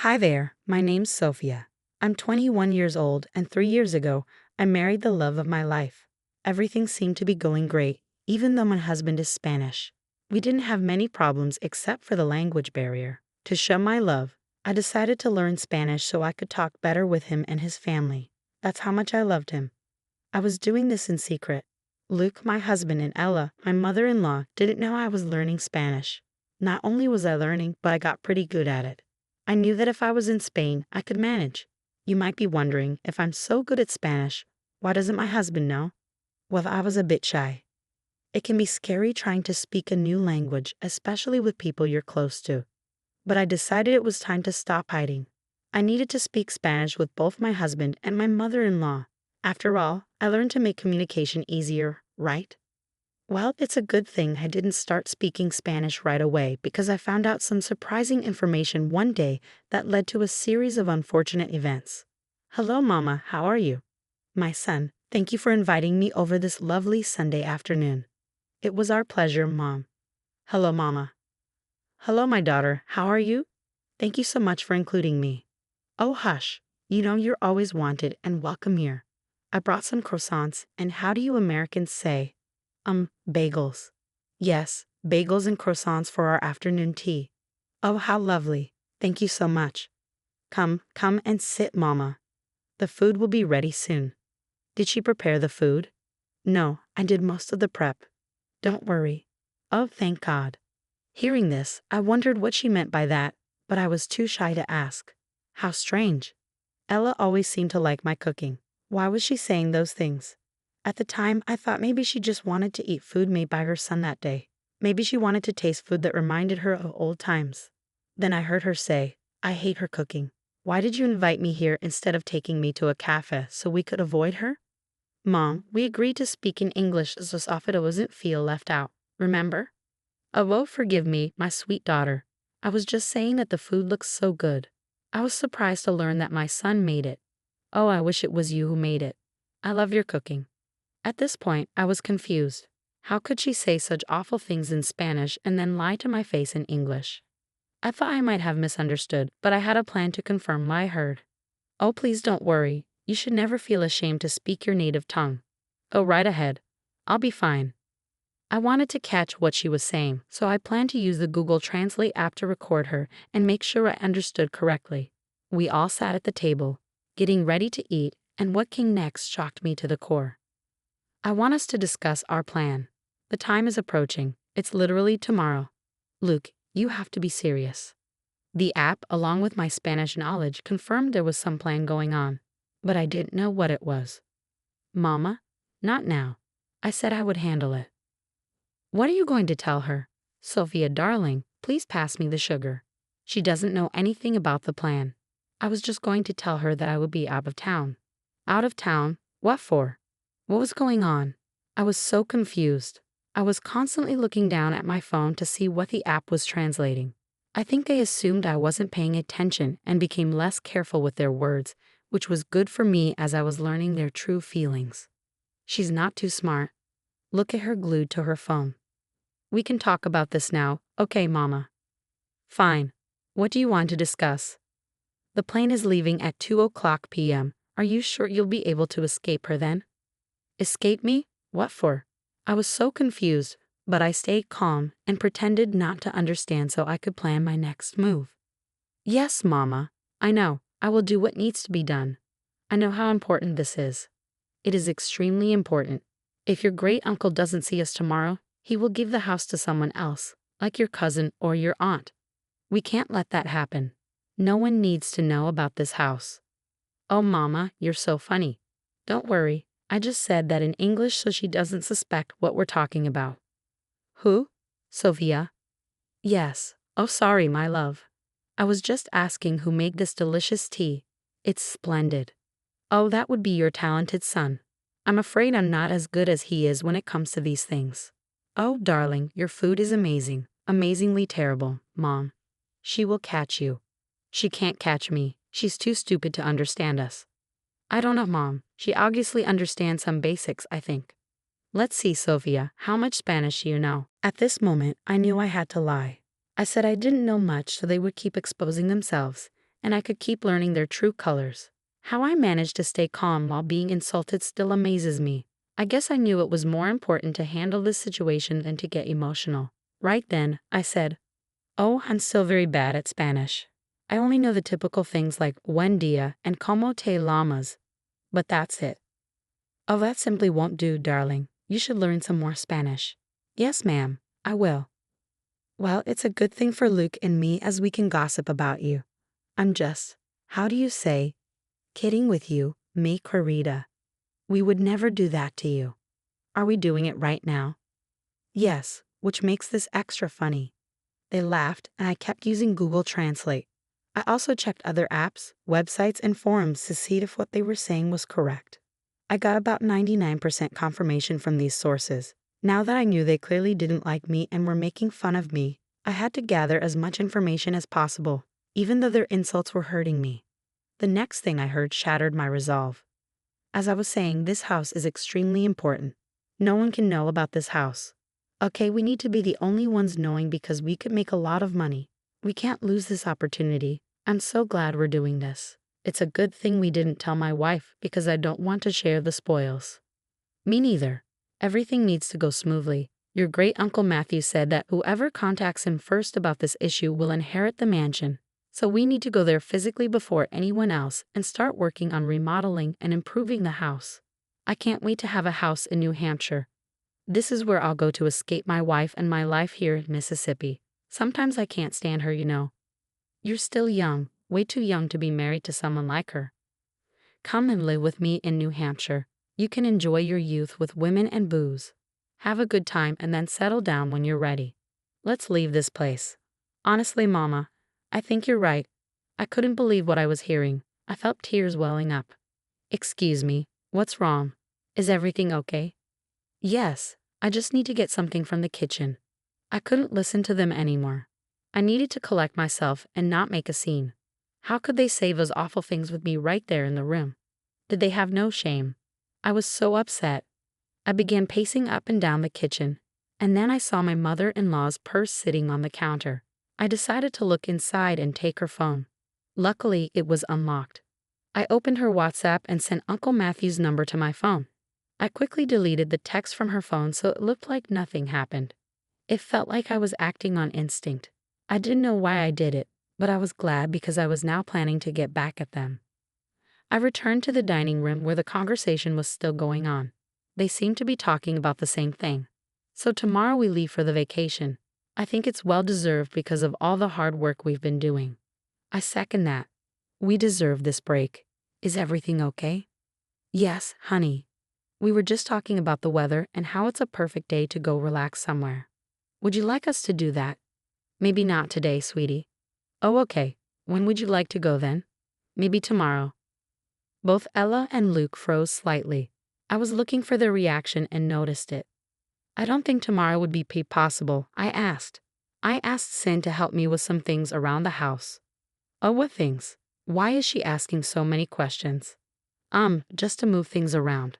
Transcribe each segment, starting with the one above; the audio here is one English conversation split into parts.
Hi there, my name's Sophia. I'm 21 years old, and 3 years ago, I married the love of my life. Everything seemed to be going great, even though my husband is Spanish. We didn't have many problems except for the language barrier. To show my love, I decided to learn Spanish so I could talk better with him and his family. That's how much I loved him. I was doing this in secret. Luke, my husband, and Ella, my mother-in-law, didn't know I was learning Spanish. Not only was I learning, but I got pretty good at it. I knew that if I was in Spain, I could manage. You might be wondering, if I'm so good at Spanish, why doesn't my husband know? Well, I was a bit shy. It can be scary trying to speak a new language, especially with people you're close to. But I decided it was time to stop hiding. I needed to speak Spanish with both my husband and my mother-in-law. After all, I learned to make communication easier, right? Well, it's a good thing I didn't start speaking Spanish right away because I found out some surprising information one day that led to a series of unfortunate events. Hello, Mama, how are you? My son, thank you for inviting me over this lovely Sunday afternoon. It was our pleasure, Mom. Hello, Mama. Hello, my daughter, how are you? Thank you so much for including me. Oh, hush, you know you're always wanted and welcome here. I brought some croissants, and how do you Americans say? Bagels. Yes, bagels and croissants for our afternoon tea. Oh, how lovely. Thank you so much. Come and sit, Mama. The food will be ready soon. Did she prepare the food? No, I did most of the prep. Don't worry. Oh, thank God. Hearing this, I wondered what she meant by that, but I was too shy to ask. How strange. Ella always seemed to like my cooking. Why was she saying those things? At the time, I thought maybe she just wanted to eat food made by her son that day. Maybe she wanted to taste food that reminded her of old times. Then I heard her say, I hate her cooking. Why did you invite me here instead of taking me to a cafe so we could avoid her? Mom, we agreed to speak in English so Safida doesn't feel left out. Remember? Oh, forgive me, my sweet daughter. I was just saying that the food looks so good. I was surprised to learn that my son made it. Oh, I wish it was you who made it. I love your cooking. At this point, I was confused. How could she say such awful things in Spanish and then lie to my face in English? I thought I might have misunderstood, but I had a plan to confirm what I heard. Oh, please don't worry. You should never feel ashamed to speak your native tongue. Go right ahead. I'll be fine. I wanted to catch what she was saying, so I planned to use the Google Translate app to record her and make sure I understood correctly. We all sat at the table, getting ready to eat, and what came next shocked me to the core. I want us to discuss our plan. The time is approaching. It's literally tomorrow. Luke, you have to be serious. The app, along with my Spanish knowledge, confirmed there was some plan going on, but I didn't know what it was. Mama, not now. I said I would handle it. What are you going to tell her? Sophia, darling, please pass me the sugar. She doesn't know anything about the plan. I was just going to tell her that I would be out of town. Out of town? What for? What was going on? I was so confused. I was constantly looking down at my phone to see what the app was translating. I think they assumed I wasn't paying attention and became less careful with their words, which was good for me as I was learning their true feelings. She's not too smart. Look at her glued to her phone. We can talk about this now, okay, Mama? Fine. What do you want to discuss? The plane is leaving at 2:00 p.m. Are you sure you'll be able to escape her then? Escape me? What for? I was so confused, but I stayed calm and pretended not to understand so I could plan my next move. Yes, Mama. I know. I will do what needs to be done. I know how important this is. It is extremely important. If your great uncle doesn't see us tomorrow, he will give the house to someone else, like your cousin or your aunt. We can't let that happen. No one needs to know about this house. Oh, Mama, you're so funny. Don't worry. I just said that in English so she doesn't suspect what we're talking about. Who? Sophia? Yes. Oh, sorry, my love. I was just asking who made this delicious tea. It's splendid. Oh, that would be your talented son. I'm afraid I'm not as good as he is when it comes to these things. Oh, darling, your food is amazing. Amazingly terrible, Mom. She will catch you. She can't catch me. She's too stupid to understand us. I don't know, Mom. She obviously understands some basics, I think. Let's see, Sophia, how much Spanish do you know? At this moment, I knew I had to lie. I said I didn't know much so they would keep exposing themselves, and I could keep learning their true colors. How I managed to stay calm while being insulted still amazes me. I guess I knew it was more important to handle this situation than to get emotional. Right then, I said, "Oh, I'm still very bad at Spanish. I only know the typical things like buen dia and como te llamas, but that's it." "Oh, that simply won't do, darling. You should learn some more Spanish." "Yes, ma'am, I will." "Well, it's a good thing for Luke and me as we can gossip about you. I'm just, how do you say, kidding with you, mi querida. We would never do that to you. Are we doing it right now?" "Yes, which makes this extra funny." They laughed, and I kept using Google Translate. I also checked other apps, websites, and forums to see if what they were saying was correct. I got about 99% confirmation from these sources. Now that I knew they clearly didn't like me and were making fun of me, I had to gather as much information as possible, even though their insults were hurting me. The next thing I heard shattered my resolve. As I was saying, this house is extremely important. No one can know about this house. Okay, we need to be the only ones knowing because we could make a lot of money. We can't lose this opportunity. I'm so glad we're doing this. It's a good thing we didn't tell my wife because I don't want to share the spoils. Me neither. Everything needs to go smoothly. Your great Uncle Matthew said that whoever contacts him first about this issue will inherit the mansion. So we need to go there physically before anyone else and start working on remodeling and improving the house. I can't wait to have a house in New Hampshire. This is where I'll go to escape my wife and my life here in Mississippi. Sometimes I can't stand her, you know. You're still young, way too young to be married to someone like her. Come and live with me in New Hampshire. You can enjoy your youth with women and booze. Have a good time and then settle down when you're ready. Let's leave this place." Honestly, Mama, I think you're right. I couldn't believe what I was hearing. I felt tears welling up. "Excuse me, what's wrong? Is everything okay?" "Yes, I just need to get something from the kitchen." I couldn't listen to them anymore. I needed to collect myself and not make a scene. How could they say those awful things with me right there in the room? Did they have no shame? I was so upset. I began pacing up and down the kitchen, and then I saw my mother-in-law's purse sitting on the counter. I decided to look inside and take her phone. Luckily, it was unlocked. I opened her WhatsApp and sent Uncle Matthew's number to my phone. I quickly deleted the text from her phone so it looked like nothing happened. It felt like I was acting on instinct. I didn't know why I did it, but I was glad because I was now planning to get back at them. I returned to the dining room where the conversation was still going on. They seemed to be talking about the same thing. "So tomorrow we leave for the vacation. I think it's well deserved because of all the hard work we've been doing." "I second that. We deserve this break. Is everything okay?" "Yes, honey. We were just talking about the weather and how it's a perfect day to go relax somewhere. Would you like us to do that?" "Maybe not today, sweetie." "Oh, okay. When would you like to go then?" "Maybe tomorrow." Both Ella and Luke froze slightly. I was looking for their reaction and noticed it. "I don't think tomorrow would be possible," I asked. I asked Sin to help me with some things around the house. "Oh, what things? Why is she asking so many questions?" Just to move things around.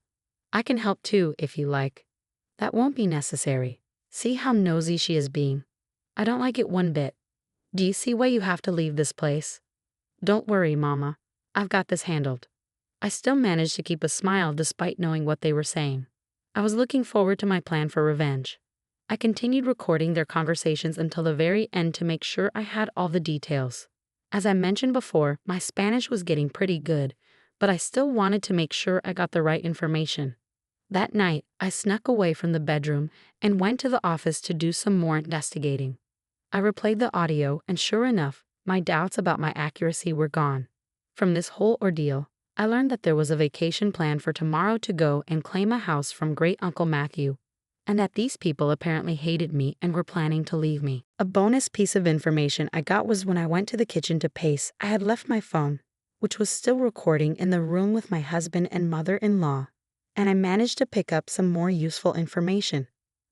"I can help too, if you like." "That won't be necessary. See how nosy she is being. I don't like it one bit. Do you see why you have to leave this place?" "Don't worry, Mama. I've got this handled." I still managed to keep a smile despite knowing what they were saying. I was looking forward to my plan for revenge. I continued recording their conversations until the very end to make sure I had all the details. As I mentioned before, my Spanish was getting pretty good, but I still wanted to make sure I got the right information. That night, I snuck away from the bedroom and went to the office to do some more investigating. I replayed the audio, and sure enough, my doubts about my accuracy were gone. From this whole ordeal, I learned that there was a vacation planned for tomorrow to go and claim a house from Great Uncle Matthew, and that these people apparently hated me and were planning to leave me. A bonus piece of information I got was when I went to the kitchen to pace, I had left my phone, which was still recording, in the room with my husband and mother-in-law, and I managed to pick up some more useful information.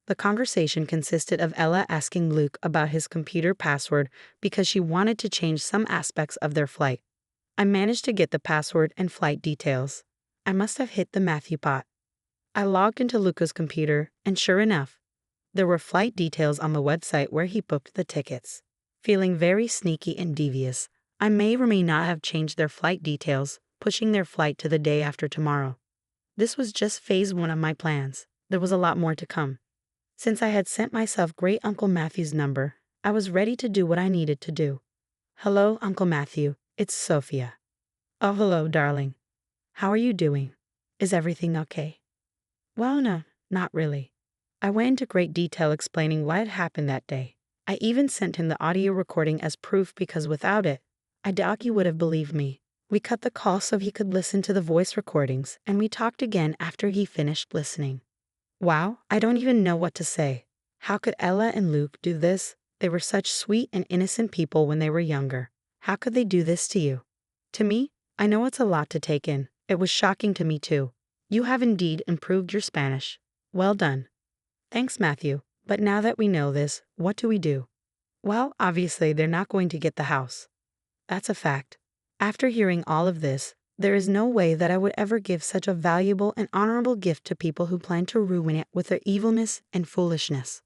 The conversation consisted of Ella asking Luke about his computer password because she wanted to change some aspects of their flight. I managed to get the password and flight details. I must have hit the Matthew pot. I logged into Luca's computer, and sure enough, there were flight details on the website where he booked the tickets. Feeling very sneaky and devious, I may or may not have changed their flight details, pushing their flight to the day after tomorrow. This was just phase one of my plans. There was a lot more to come. Since I had sent myself Great Uncle Matthew's number, I was ready to do what I needed to do. Hello, Uncle Matthew. It's Sophia. Oh, hello, darling. How are you doing? Is everything okay? Well, no, not really. I went into great detail explaining what had happened that day. I even sent him the audio recording as proof because without it, I doubt he would have believed me. We cut the call so he could listen to the voice recordings, and we talked again after he finished listening. Wow, I don't even know what to say. How could Ella and Luke do this? They were such sweet and innocent people when they were younger. How could they do this to you? To me, I know it's a lot to take in. It was shocking to me too. You have indeed improved your Spanish. Well done. Thanks, Matthew. But now that we know this, what do we do? Well, obviously they're not going to get the house. That's a fact. After hearing all of this, there is no way that I would ever give such a valuable and honorable gift to people who plan to ruin it with their evilness and foolishness.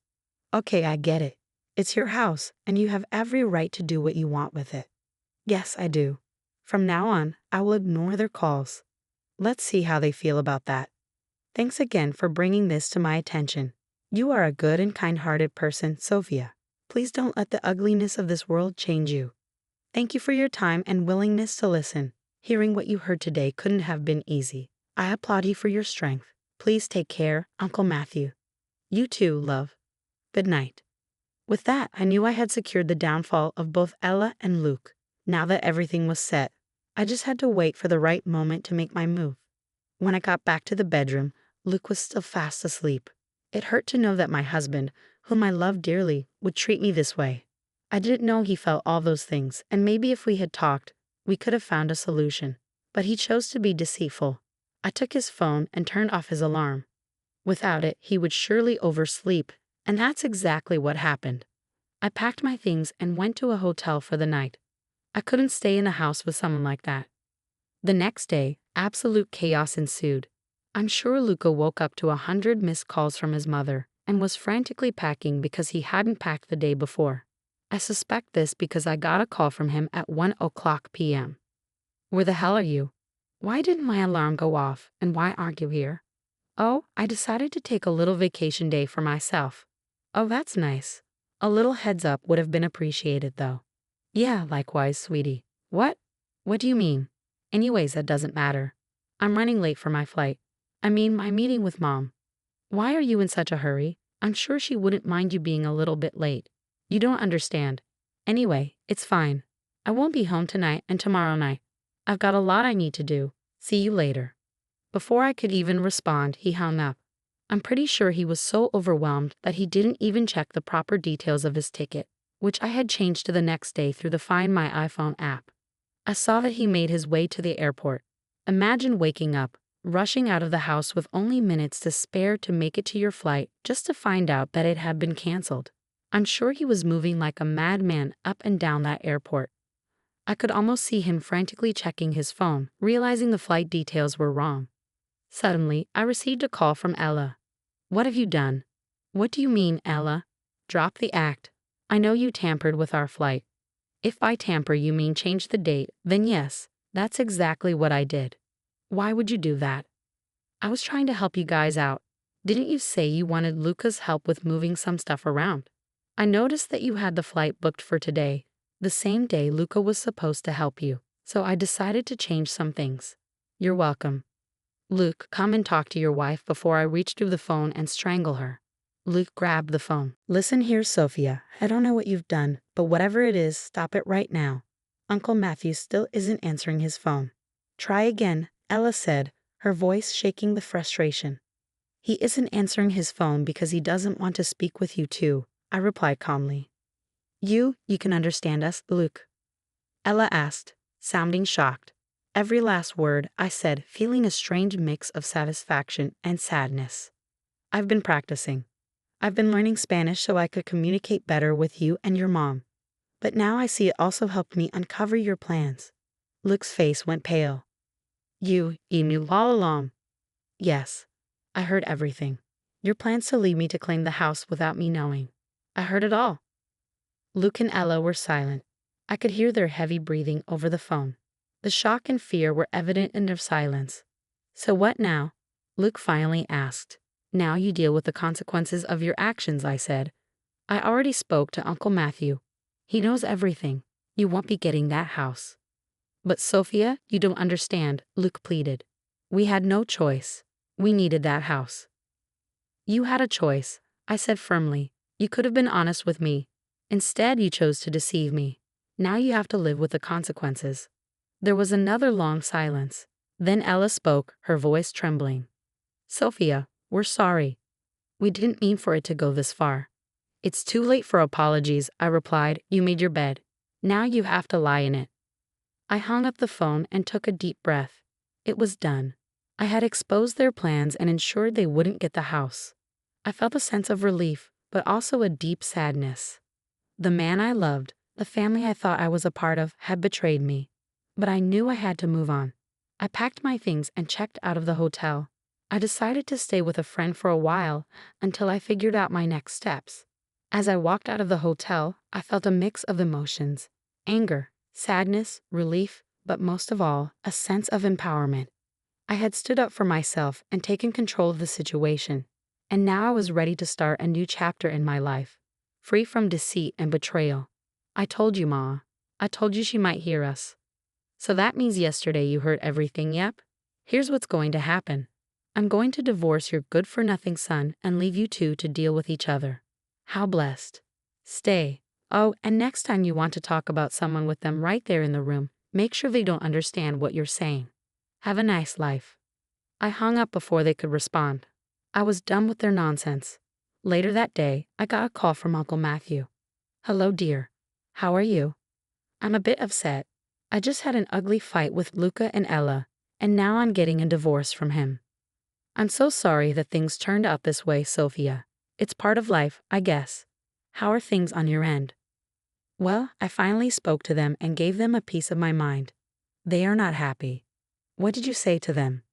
Okay, I get it. It's your house, and you have every right to do what you want with it. Yes, I do. From now on, I will ignore their calls. Let's see how they feel about that. Thanks again for bringing this to my attention. You are a good and kind-hearted person, Sophia. Please don't let the ugliness of this world change you. Thank you for your time and willingness to listen. Hearing what you heard today couldn't have been easy. I applaud you for your strength. Please take care, Uncle Matthew. You too, love. Good night. With that, I knew I had secured the downfall of both Ella and Luke. Now that everything was set, I just had to wait for the right moment to make my move. When I got back to the bedroom, Luke was still fast asleep. It hurt to know that my husband, whom I loved dearly, would treat me this way. I didn't know he felt all those things, and maybe if we had talked, we could have found a solution. But he chose to be deceitful. I took his phone and turned off his alarm. Without it, he would surely oversleep, and that's exactly what happened. I packed my things and went to a hotel for the night. I couldn't stay in a house with someone like that. The next day, absolute chaos ensued. I'm sure Luca woke up to 100 missed calls from his mother and was frantically packing because he hadn't packed the day before. I suspect this because I got a call from him at 1:00 p.m. Where the hell are you? Why didn't my alarm go off, and why aren't you here? Oh, I decided to take a little vacation day for myself. Oh, that's nice. A little heads up would have been appreciated, though. Yeah, likewise, sweetie. What? What do you mean? Anyways, that doesn't matter. I'm running late for my flight. I mean, my meeting with Mom. Why are you in such a hurry? I'm sure she wouldn't mind you being a little bit late. You don't understand. Anyway, it's fine. I won't be home tonight and tomorrow night. I've got a lot I need to do. See you later. Before I could even respond, he hung up. I'm pretty sure he was so overwhelmed that he didn't even check the proper details of his ticket, which I had changed to the next day through the Find My iPhone app. I saw that he made his way to the airport. Imagine waking up, rushing out of the house with only minutes to spare to make it to your flight just to find out that it had been canceled. I'm sure he was moving like a madman up and down that airport. I could almost see him frantically checking his phone, realizing the flight details were wrong. Suddenly, I received a call from Ella. What have you done? What do you mean, Ella? Drop the act. I know you tampered with our flight. If by tamper you mean change the date, then yes, that's exactly what I did. Why would you do that? I was trying to help you guys out. Didn't you say you wanted Luca's help with moving some stuff around? I noticed that you had the flight booked for today, the same day Luca was supposed to help you, so I decided to change some things. You're welcome. Luke, come and talk to your wife before I reach through the phone and strangle her. Luke grabbed the phone. Listen here, Sophia. I don't know what you've done, but whatever it is, stop it right now. Uncle Matthew still isn't answering his phone. Try again, Ella said, her voice shaking with frustration. He isn't answering his phone because he doesn't want to speak with you too, I replied calmly. You can understand us, Luke? Ella asked, sounding shocked. Every last word I said, feeling a strange mix of satisfaction and sadness. I've been practicing. I've been learning Spanish so I could communicate better with you and your mom. But now I see it also helped me uncover your plans. Luke's face went pale. You knew all along. Yes, I heard everything. Your plans to leave me to claim the house without me knowing. I heard it all. Luke and Ella were silent. I could hear their heavy breathing over the phone. The shock and fear were evident in their silence. So what now? Luke finally asked. Now you deal with the consequences of your actions, I said. I already spoke to Uncle Matthew. He knows everything. You won't be getting that house. But Sophia, you don't understand, Luke pleaded. We had no choice. We needed that house. You had a choice, I said firmly. You could have been honest with me. Instead, you chose to deceive me. Now you have to live with the consequences. There was another long silence. Then Ella spoke, her voice trembling. Sophia, we're sorry. We didn't mean for it to go this far. It's too late for apologies, I replied. You made your bed. Now you have to lie in it. I hung up the phone and took a deep breath. It was done. I had exposed their plans and ensured they wouldn't get the house. I felt a sense of relief, but also a deep sadness. The man I loved, the family I thought I was a part of, had betrayed me. But I knew I had to move on. I packed my things and checked out of the hotel. I decided to stay with a friend for a while until I figured out my next steps. As I walked out of the hotel, I felt a mix of emotions: anger, sadness, relief, but most of all, a sense of empowerment. I had stood up for myself and taken control of the situation, and now I was ready to start a new chapter in my life, free from deceit and betrayal. I told you, Ma. I told you she might hear us. So that means yesterday you heard everything, yep? Here's what's going to happen. I'm going to divorce your good-for-nothing son and leave you two to deal with each other. How blessed. Stay. Oh, and next time you want to talk about someone with them right there in the room, make sure they don't understand what you're saying. Have a nice life. I hung up before they could respond. I was done with their nonsense. Later that day, I got a call from Uncle Matthew. Hello, dear. How are you? I'm a bit upset. I just had an ugly fight with Luca and Ella, and now I'm getting a divorce from him. I'm so sorry that things turned out this way, Sophia. It's part of life, I guess. How are things on your end? Well, I finally spoke to them and gave them a piece of my mind. They are not happy. What did you say to them?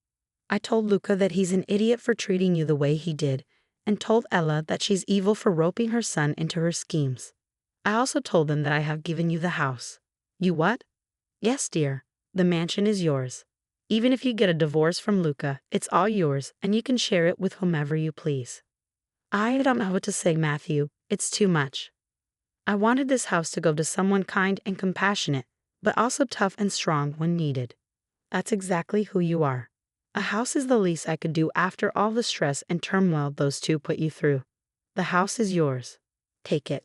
I told Luca that he's an idiot for treating you the way he did, and told Ella that she's evil for roping her son into her schemes. I also told them that I have given you the house. You what? Yes, dear. The mansion is yours. Even if you get a divorce from Luca, it's all yours, and you can share it with whomever you please. I don't know what to say, Matthew. It's too much. I wanted this house to go to someone kind and compassionate, but also tough and strong when needed. That's exactly who you are. A house is the least I could do after all the stress and turmoil those two put you through. The house is yours. Take it.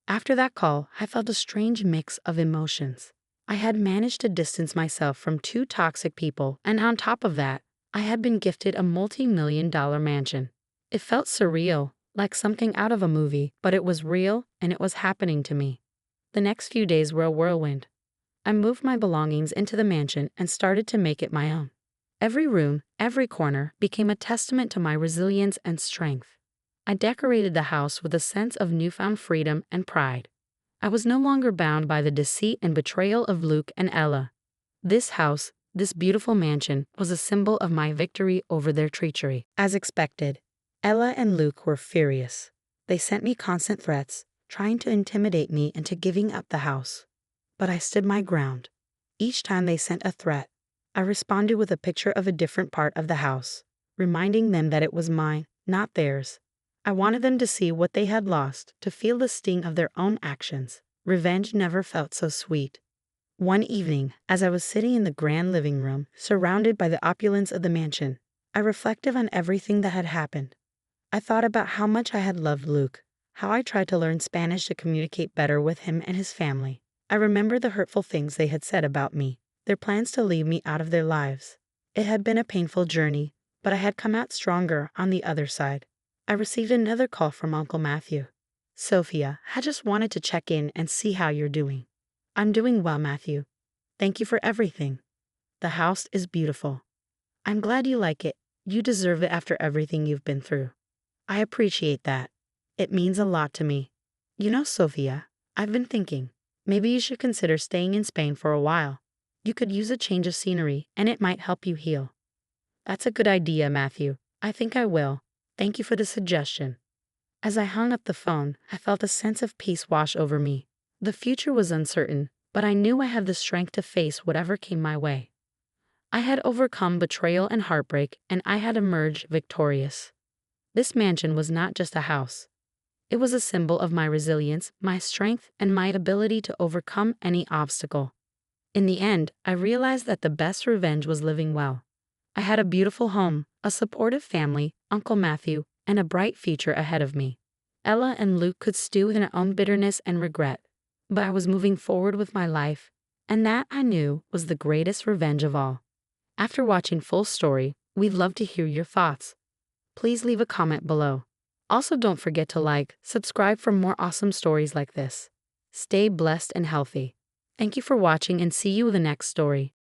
After that call, I felt a strange mix of emotions. I had managed to distance myself from two toxic people, and on top of that, I had been gifted a multi-million-dollar mansion. It felt surreal, like something out of a movie, but it was real and it was happening to me. The next few days were a whirlwind. I moved my belongings into the mansion and started to make it my own. Every room, every corner became a testament to my resilience and strength. I decorated the house with a sense of newfound freedom and pride. I was no longer bound by the deceit and betrayal of Luke and Ella. This house, this beautiful mansion, was a symbol of my victory over their treachery. As expected, Ella and Luke were furious. They sent me constant threats, trying to intimidate me into giving up the house. But I stood my ground. Each time they sent a threat, I responded with a picture of a different part of the house, reminding them that it was mine, not theirs. I wanted them to see what they had lost, to feel the sting of their own actions. Revenge never felt so sweet. One evening, as I was sitting in the grand living room, surrounded by the opulence of the mansion, I reflected on everything that had happened. I thought about how much I had loved Luke, how I tried to learn Spanish to communicate better with him and his family. I remembered the hurtful things they had said about me, their plans to leave me out of their lives. It had been a painful journey, but I had come out stronger on the other side. I received another call from Uncle Matthew. Sophia, I just wanted to check in and see how you're doing. I'm doing well, Matthew. Thank you for everything. The house is beautiful. I'm glad you like it. You deserve it after everything you've been through. I appreciate that. It means a lot to me. You know, Sophia, I've been thinking, maybe you should consider staying in Spain for a while. You could use a change of scenery, and it might help you heal. That's a good idea, Matthew. I think I will. Thank you for the suggestion. As I hung up the phone, I felt a sense of peace wash over me. The future was uncertain, but I knew I had the strength to face whatever came my way. I had overcome betrayal and heartbreak, and I had emerged victorious. This mansion was not just a house. It was a symbol of my resilience, my strength, and my ability to overcome any obstacle. In the end, I realized that the best revenge was living well. I had a beautiful home, a supportive family, Uncle Matthew, and a bright future ahead of me. Ella and Luke could stew in their own bitterness and regret, but I was moving forward with my life, and that I knew was the greatest revenge of all. After watching full story, we'd love to hear your thoughts. Please leave a comment below. Also, don't forget to like, subscribe for more awesome stories like this. Stay blessed and healthy. Thank you for watching and see you in the next story.